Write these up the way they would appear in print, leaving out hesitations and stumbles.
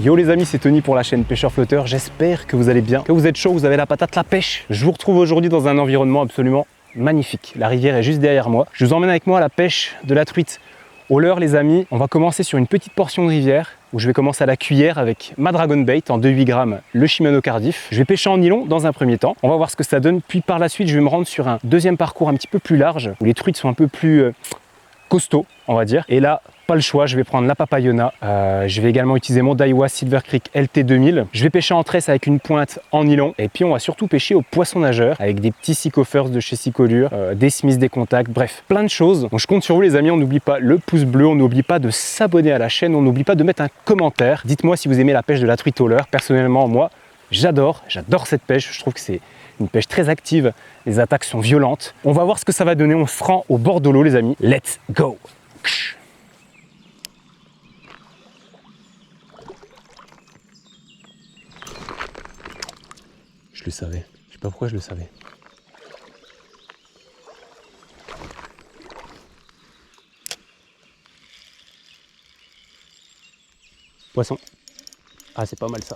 Yo les amis, c'est Tony pour la chaîne Pêcheur Flotteur. J'espère que vous allez bien, que vous êtes chaud, vous avez la patate, la pêche. Je vous retrouve aujourd'hui dans un environnement absolument magnifique. La rivière est juste derrière moi. Je vous emmène avec moi à la pêche de la truite au leurre les amis. On va commencer sur une petite portion de rivière où je vais commencer à la cuillère avec ma Dragon Bait en 2,8 grammes, le Shimano Cardiff. Je vais pêcher en nylon dans un premier temps. On va voir ce que ça donne. Puis par la suite, je vais me rendre sur un deuxième parcours un petit peu plus large où les truites sont un peu plus costauds, on va dire. Et là, pas le choix, je vais prendre la Papayona. Je vais également utiliser mon Daiwa Silver Creek LT 2000. Je vais pêcher en tresse avec une pointe en nylon. Et puis on va surtout pêcher au poisson nageur avec des petits Seacoffers de chez Seacolure, des Smith, des contacts, bref, plein de choses. Donc je compte sur vous les amis, on n'oublie pas le pouce bleu, on n'oublie pas de s'abonner à la chaîne, on n'oublie pas de mettre un commentaire. Dites-moi si vous aimez la pêche de la truite au leurre. Personnellement, moi, j'adore cette pêche. Je trouve que c'est une pêche très active. Les attaques sont violentes. On va voir ce que ça va donner. On se rend au bord de l'eau les amis. Let's go! Je le savais. Je sais pas pourquoi je le savais. Poisson. Ah, c'est pas mal ça.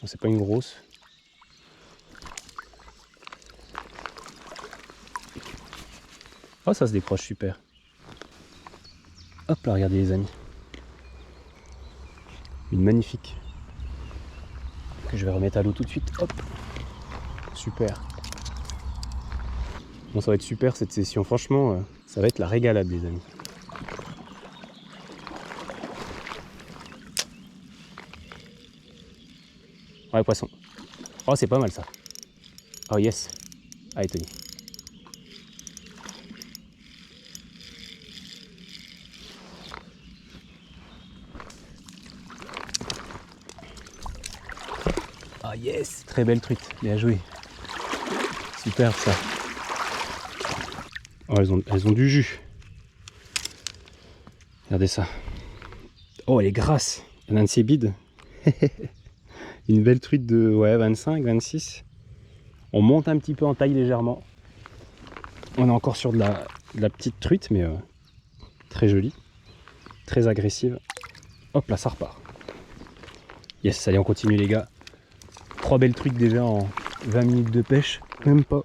Bon, c'est pas une grosse. Oh, ça se décroche super. Hop là, regardez les amis. Une magnifique. Que je vais remettre à l'eau tout de suite. Hop. Super. Bon, ça va être super cette session. Franchement, ça va être la régalade les amis. Ouais, poisson. Oh, c'est pas mal ça. Oh yes. Allez Tony. Ah yes, très belle truite, bien joué. Super ça. Oh, elles ont du jus. Regardez ça. Oh, elle est grasse. Elle a un de ses bides. Une belle truite de 25, 26. On monte un petit peu en taille légèrement. On est encore sur de la petite truite, mais très jolie. Très agressive. Hop là, ça repart. Yes, allez, on continue les gars. 3 belles truites déjà en 20 minutes de pêche. Même pas.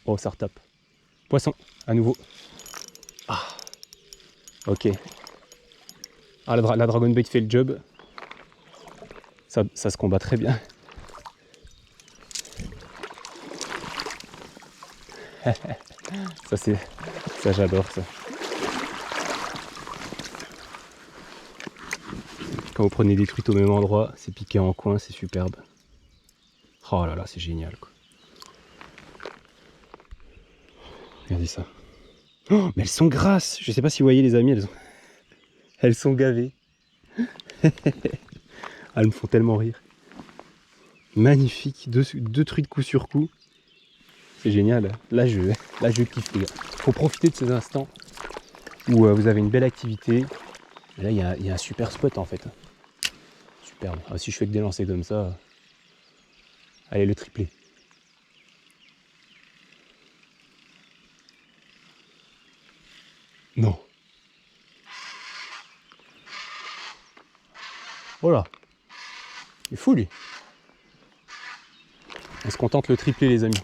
Oh, ça retape. Poisson, à nouveau. Ah, ok. Ah, la Dragon Bait fait le job. Ça se combat très bien. Ça j'adore ça. Quand vous prenez des truites au même endroit, c'est piqué en coin, c'est superbe. Oh là là, c'est génial quoi. Regardez ça. Oh, mais elles sont grasses. Je sais pas si vous voyez les amis, elles sont gavées. Elles me font tellement rire. Magnifique, deux truites coup sur coup. C'est génial. Là je kiffe les gars. Faut profiter de ces instants où vous avez une belle activité. Et là il y a un super spot en fait. Superbe. Ah, si je fais que des lancers comme ça. Allez, le triplé. Non. Voilà. Il est fou lui. On se contente le triplé les amis.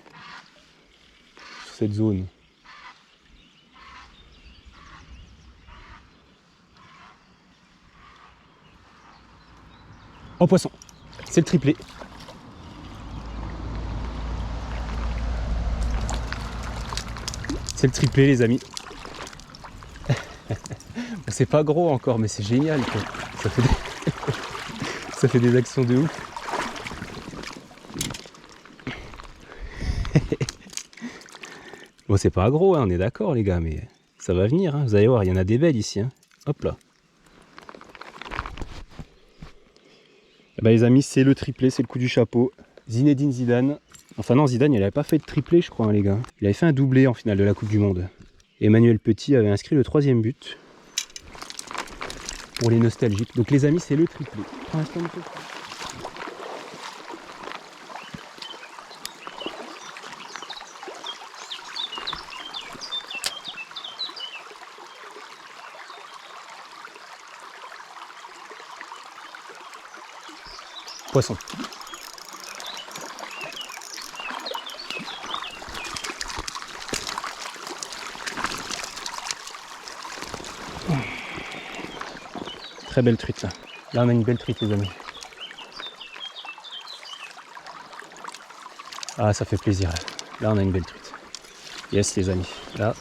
Sur cette zone. Oh poisson. C'est le triplé. C'est le triplé les amis. C'est pas gros encore mais c'est génial quoi. Ça fait des actions de ouf. Bon c'est pas gros hein, on est d'accord les gars mais ça va venir hein. Vous allez voir il y en a des belles ici hein. Hop là. Et bah les amis c'est le triplé, c'est le coup du chapeau. Zinedine Zidane. Enfin non Zidane il avait pas fait de triplé je crois hein, les gars. Il avait fait un doublé en finale de la Coupe du Monde. Emmanuel Petit avait inscrit le 3e but. pour les nostalgiques. Donc les amis, c'est le triplé. Pour l'instant, on peut pas. Poisson. Très belle truite là. Là on a une belle truite les amis. Ah ça fait plaisir là. Là on a une belle truite. Yes les amis. Là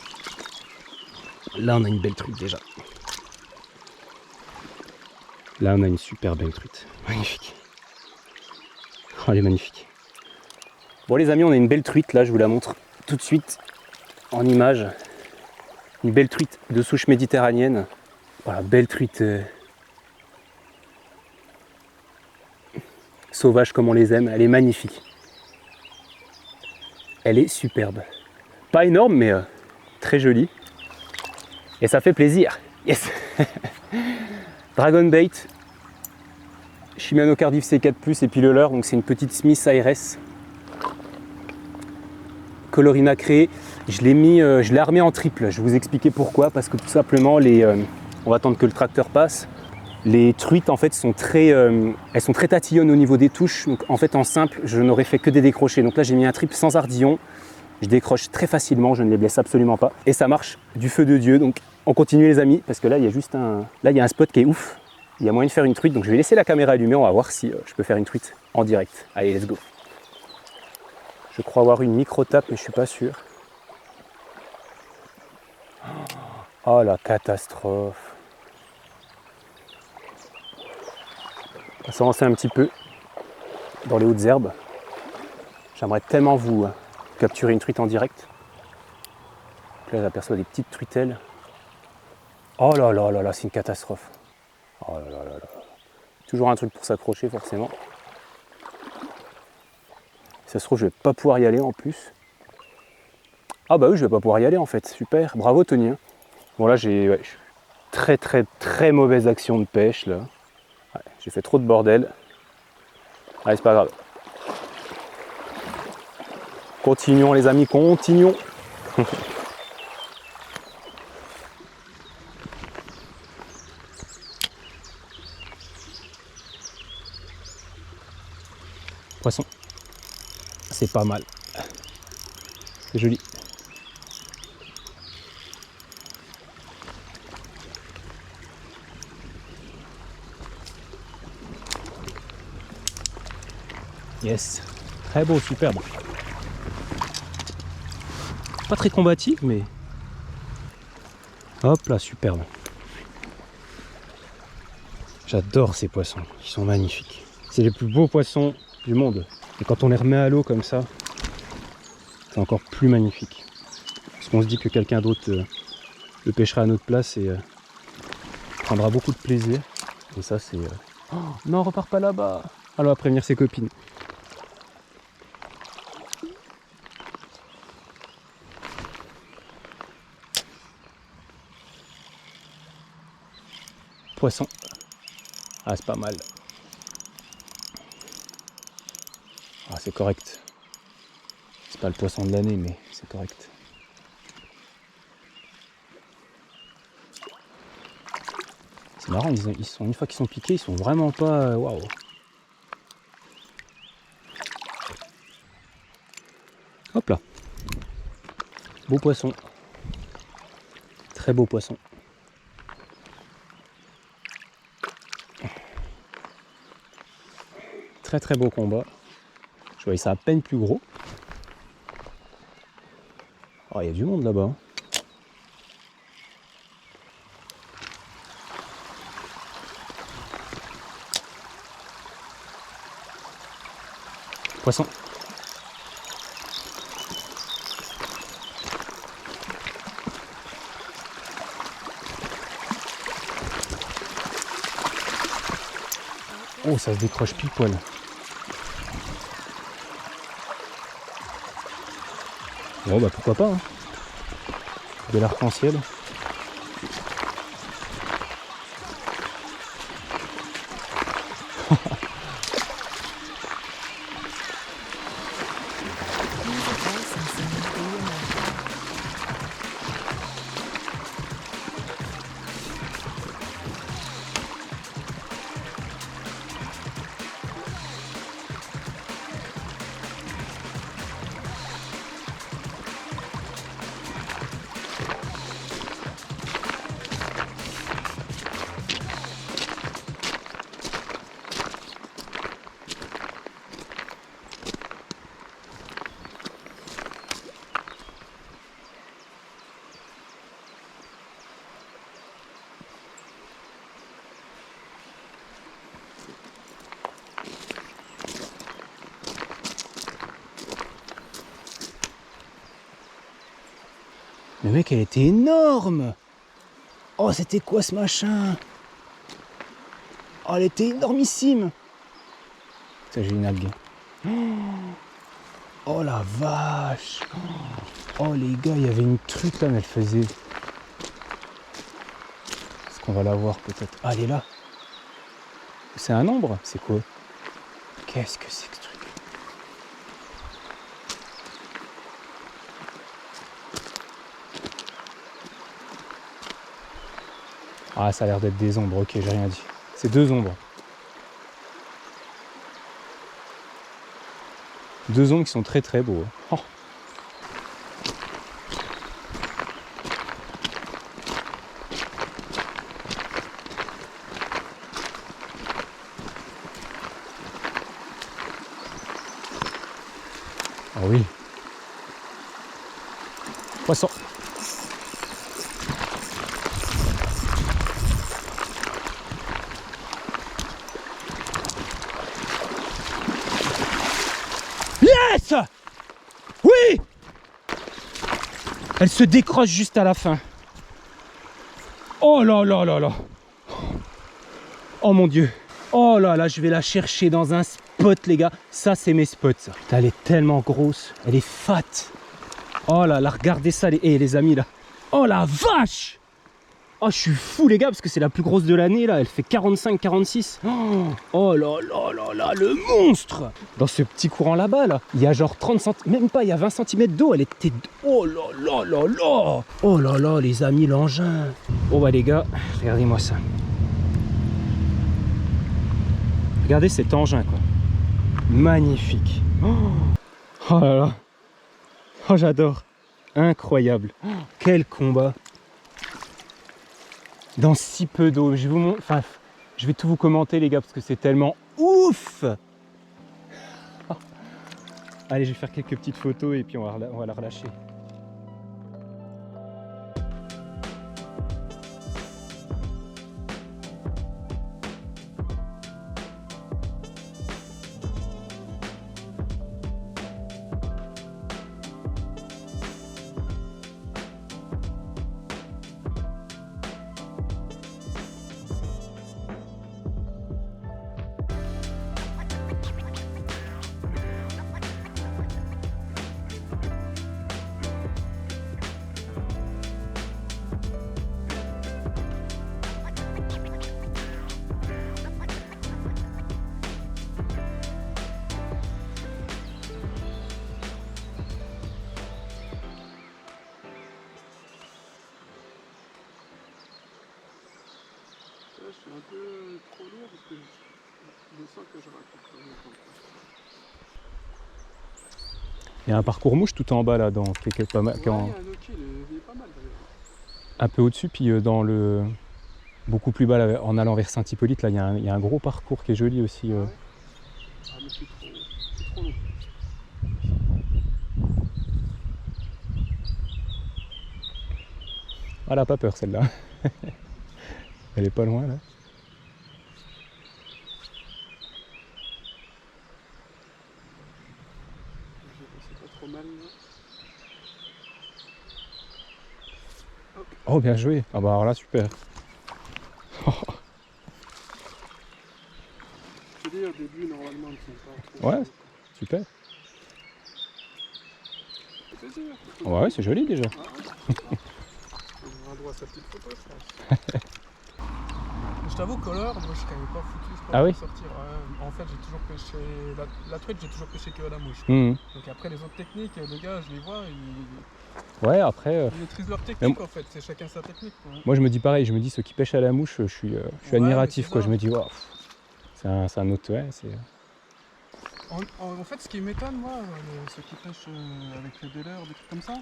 on a une belle truite déjà. Là on a une super belle truite. Magnifique. Oh, elle est magnifique. Bon les amis, on a une belle truite là, je vous la montre tout de suite en image. Une belle truite de souche méditerranéenne. Voilà, belle truite sauvage comme on les aime, elle est magnifique. Elle est superbe. Pas énorme mais très jolie. Et ça fait plaisir. Yes. Dragon Bait, Shimano Cardiff C4+, et puis le leurre, donc c'est une petite Smith ARS. Coloris nacré, je l'ai armé en triple. Je vais vous expliquer pourquoi, parce que tout simplement, on va attendre que le tracteur passe. Les truites en fait elles sont très tatillonnes au niveau des touches. Donc en fait en simple, je n'aurais fait que des décrochés. Donc là j'ai mis un triple sans ardillon. Je décroche très facilement, je ne les blesse absolument pas. Et ça marche du feu de Dieu. Donc on continue les amis, parce que là il y a juste là il y a un spot qui est ouf. Il y a moyen de faire une truite, donc je vais laisser la caméra allumée, on va voir si je peux faire une truite en direct. Allez, let's go. Je crois avoir une micro-tape, mais je suis pas sûr. Oh la catastrophe. On va s'avancer un petit peu dans les hautes herbes. J'aimerais tellement vous capturer une truite en direct. Donc là, j'aperçois des petites truitelles. Oh là là là là, c'est une catastrophe. Oh là là là là. Toujours un truc pour s'accrocher forcément. Si ça se trouve, je vais pas pouvoir y aller en plus. Ah bah oui, je vais pas pouvoir y aller en fait. Super, bravo Tony. Bon là, j'ai très mauvaise action de pêche là. Ouais, j'ai fait trop de bordel. Allez, c'est pas grave. Continuons les amis, continuons. Poisson. C'est pas mal. C'est joli. Yes. Très beau, superbe. Pas très combatif, mais... Hop là, superbe. J'adore ces poissons, ils sont magnifiques. C'est les plus beaux poissons du monde. Et quand on les remet à l'eau comme ça, c'est encore plus magnifique. Parce qu'on se dit que quelqu'un d'autre le pêchera à notre place et prendra beaucoup de plaisir. Et ça c'est... Oh, non, repars pas là-bas. Alors, on va prévenir ses copines. Poisson. Ah, c'est pas mal. Ah, c'est correct. C'est pas le poisson de l'année, mais c'est correct. C'est marrant, ils sont, une fois qu'ils sont piqués, ils sont vraiment pas... Waouh. Hop là. Beau poisson. Très beau poisson. Très beau combat. Je voyais ça à peine plus gros. Oh, il y a du monde là-bas. Poisson. Oh, ça se décroche pile poil. Bon bah pourquoi pas, hein. De l'arc-en-ciel. Mais mec, elle était énorme. Oh, c'était quoi ce machin? Oh, elle était énormissime. Ça, j'ai une algue. Oh la vache. Oh les gars, il y avait une truc là, mais elle faisait... Est-ce qu'on va la voir peut-être? Ah, elle est là. C'est un ombre? C'est quoi? Qu'est-ce que c'est que ce truc? Ah, ça a l'air d'être des ombres, ok, j'ai rien dit. C'est deux ombres. Deux ombres qui sont très très beaux. Oh. Ah oui. Poisson. Yes! Oui! Elle se décroche juste à la fin. Oh là là là là. Oh mon Dieu. Oh là là, je vais la chercher dans un spot, les gars. Ça, c'est mes spots, ça. Putain, elle est tellement grosse. Elle est fat. Oh là là, regardez ça, les amis, là. Oh la vache! Oh, je suis fou, les gars, parce que c'est la plus grosse de l'année, là. Elle fait 45-46. Oh là là là là, le monstre! Dans ce petit courant là-bas, là, il y a genre 30 cm, même pas, il y a 20 cm d'eau. Elle était... Oh là là là là! Oh là là, les amis, l'engin. Oh bah, les gars, regardez-moi ça. Regardez cet engin, quoi. Magnifique. Oh là là. Oh, j'adore. Incroyable. Quel combat. Dans si peu d'eau. Je vais vous montrer, enfin, je vais tout vous commenter, les gars, parce que c'est tellement ouf. Allez, je vais faire quelques petites photos et puis on va la relâcher. Je suis un peu trop lourd parce que je sens que je raconte. Il y a un parcours mouche tout en bas là, dans quelques pas mal, Ouais, il y a un hockey, il est pas mal d'ailleurs. un peu au-dessus, puis dans le beaucoup plus bas là, en allant vers Saint-Hippolyte, là il y a un gros parcours qui est joli aussi. Ah ouais. Ah mais c'est trop long. Ah, elle a pas peur celle-là. Elle est pas loin là. C'est pas trop mal là. Oh, bien joué. Ah bah alors là, super. Je te dis au début normalement ils sont pas trop. Ouais, super. C'est plaisir. Ouais, c'est joli déjà. Ah, ouais. On aura droit à sa petite photo je pense. Je t'avoue color, moi je savais pas foutu ce Ah oui. sortir. En fait j'ai toujours pêché la truite, j'ai toujours pêché que à la mouche. Mmh. Donc après les autres techniques, les gars je les vois, Ouais, après. ils maîtrisent leur technique en fait, c'est chacun sa technique. Quoi. Moi je me dis pareil, je me dis ceux qui pêchent à la mouche, je suis admiratif c'est quoi. ça. Je me dis, waouh, c'est un autre. Ouais, c'est. En fait, ce qui m'étonne, moi, ceux qui pêchent avec des leurres, des trucs comme ça,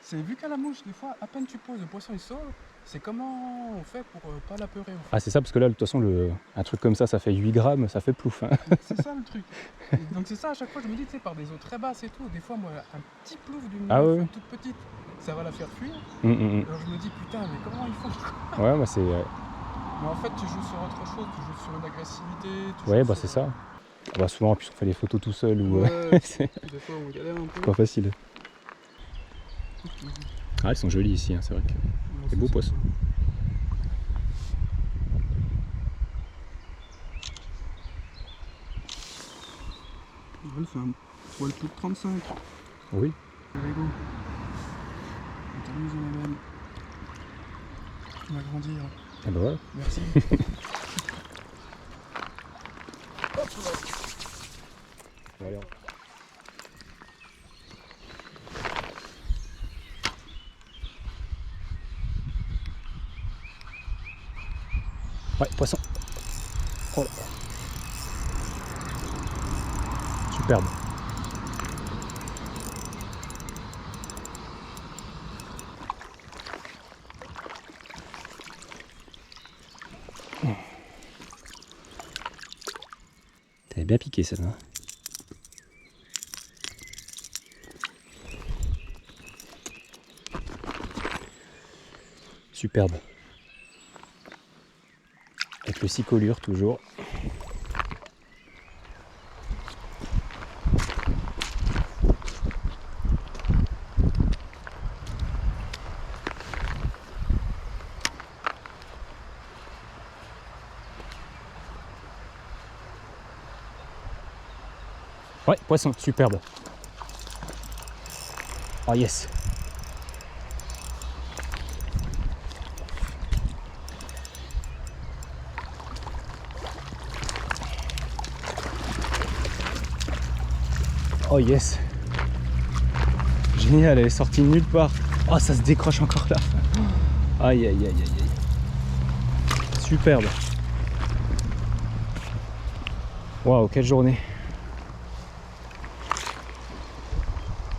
c'est vu qu'à la mouche, des fois, à peine tu poses, le poisson il sort, c'est comment on fait pour pas l'apeurer en fait. Ah, c'est ça, parce que là, de toute façon, un truc comme ça fait 8 grammes, ça fait plouf. Hein. C'est ça le truc. Donc c'est ça, à chaque fois, je me dis, tu sais, par des eaux très basses et tout, des fois, moi, un petit plouf d'une Ah meuf ouais. toute petite, ça va la faire fuir. Mmh. Alors je me dis, putain, mais comment ils font? Ouais, moi c'est. Mais en fait, tu joues sur autre chose, tu joues sur une agressivité. Tu Ouais, joues bah sur- c'est ça. Ah bah souvent, en plus, on fait des photos tout seul ou. Ouais, C'est des fois, on galère un peu. pas facile. Ah, elles sont jolies ici, hein, c'est vrai que c'est beau poisson. Elle fait un poil plus de 35. Oui. Allez, go. On t'amuse, on amène. Tu vas grandir. Ah bah voilà. Merci. Voilà. Ouais, poisson. Oh là. Superbe. T'avais bien piqué celle-là. Superbe. Avec le 6 collures toujours. Ouais, poisson, superbe. Oh yes. Oh yes. Génial, elle est sortie de nulle part. Oh, ça se décroche encore là. Aïe aïe aïe aïe aïe. Superbe. Waouh, quelle journée.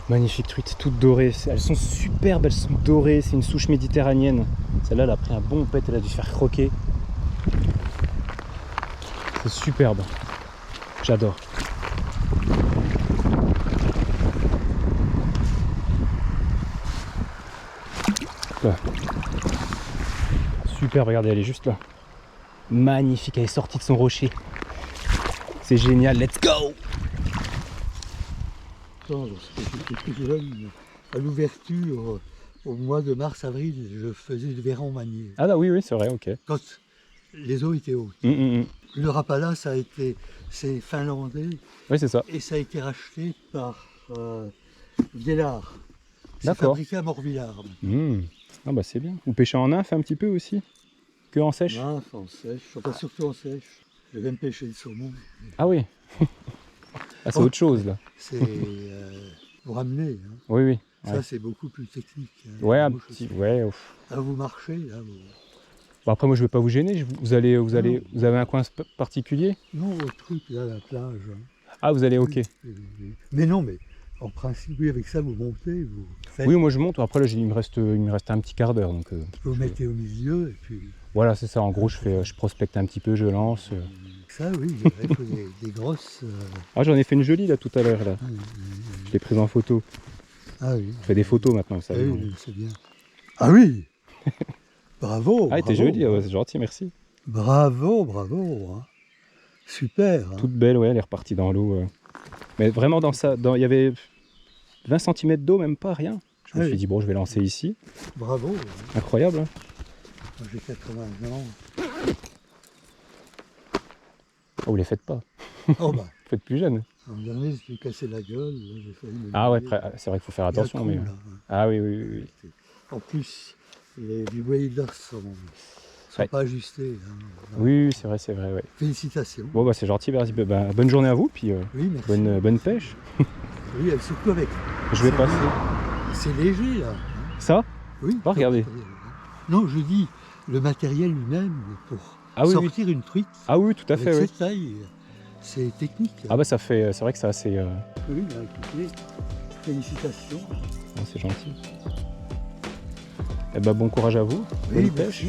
Magnifique truite, toutes dorées. Elles sont superbes, elles sont dorées. C'est une souche méditerranéenne. Celle-là, elle a pris un bon pet, elle a dû se faire croquer. C'est superbe. J'adore. Là. Superbe, regardez, elle est juste là. Magnifique, elle est sortie de son rocher. C'est génial, let's go! Lorsque j'étais plus jeune, à l'ouverture, au mois de mars-avril, je faisais du verran manier. Ah oui, oui, c'est vrai, ok. Quand les eaux étaient hautes. Mm. Le Rapala, c'est finlandais Oui, c'est ça. et ça a été racheté par Viellard. C'est D'accord. fabriqué à Morvillard. Ah bah c'est bien. Vous pêchez en nymphe un petit peu aussi? Que en sèche? Nymphe, en sèche, enfin surtout en sèche. Je vais me pêcher le saumon. Ah oui. Ah, c'est Oh. autre chose là. C'est pour ramener. Hein. Oui, oui. Ouais, Ça, c'est beaucoup plus technique. Hein. ouais un Moi, je petit. sais. Ouais. Ouf. Là, vous marchez, là, vous... Bon, après, moi, je vais pas vous gêner. Vous avez un coin particulier? Non, au truc, là, la plage. Hein. Ah, vous allez, ok. Oui. Mais non, mais en principe, oui, avec ça, vous montez, vous faites, Oui, moi je monte. Après, là, il me reste un petit quart d'heure. Donc, vous mettez au milieu, et puis voilà, c'est ça. En gros, je prospecte un petit peu, je lance. ça, oui, avec des grosses... Ah, j'en ai fait une jolie là tout à l'heure. Là. Je l'ai prise en photo. Ah oui. Je fais des photos maintenant, vous savez. Oui, c'est bien. Ah oui. Bravo. Ah, elle était bravo, jolie, ouais, c'est gentil, merci. Bravo, bravo. Hein. Super. Hein. Toute belle, ouais, elle est repartie dans l'eau. Mais vraiment, il y avait 20 cm d'eau, même pas, rien. Je me suis dit, bon, je vais lancer ici. Bravo. Incroyable. Hein. Moi, j'ai 80 ans. Oh, vous les faites pas. Oh bah, Vous faites plus jeune. l'an dernier, je me suis cassé la gueule. Là, j'ai failli me Ah ouais, lever. c'est vrai qu'il faut faire Il y a un attention. trou, Mais... là, hein. Ah oui, oui, oui. Oui. En plus, les waders sont Ouais. pas ajustés. Hein. Oui, c'est vrai, ouais. Félicitations. Bon, bah, c'est gentil, merci. Bah, bonne journée à vous, puis Oui, merci. bonne pêche. Oui, surtout avec. Je vais c'est passer. léger. C'est léger, là. Hein. Ça? Oui. Oh, regardez. Non, je dis le matériel lui-même pour Ah oui, sortir une truite Ah oui, tout à avec fait, oui. cette taille. C'est technique. Ah bah ça fait, c'est vrai que c'est assez... Oui, bah, écoutez, félicitations. c'est gentil. Eh bah bon courage à vous, Oui, bonne pêche. merci.